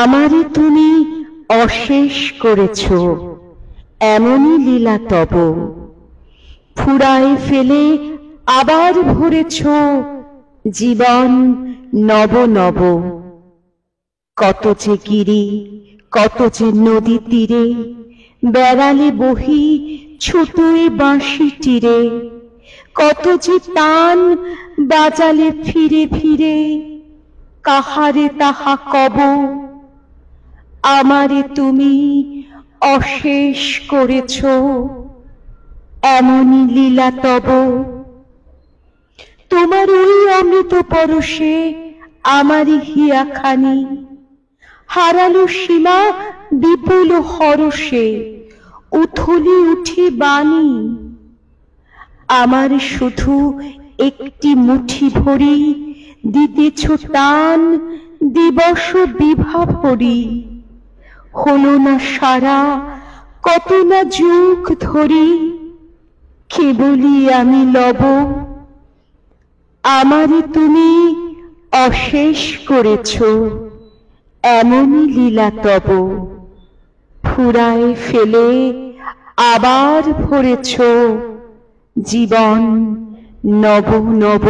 আমারে তুমি অশেষ করেছ, এমনই লীলা তব। ফুরায় ফেলে আবার ভরেছ জীবন নব নব। কত যে গিরি, কত যে নদী তীরে, বেড়ালে বহি ছুটোয় বাঁশি তীরে। কত যে তান বাজালে ফিরে ফিরে, কাহারে তাহা কব। আমারে তুমি অশেষ করেছ, এমনই লীলা তব। তোমার ওই অমৃত পরশে আমারি হিয়াখানি হারালো সীমা বিপুল হরষে, উথলি উঠে বাণী। আমার শুধু একটি মুঠি ভরি দিতেছ টান দিবস বিভা ভরি। হলো না সারা কত না যুগ ধরি, কেবলি আমি লব। আমারে তুমি অশেষ করেছ, এমনই লীলা তব। ফুরায় ফেলে আবার ভরেছ জীবন নব নব।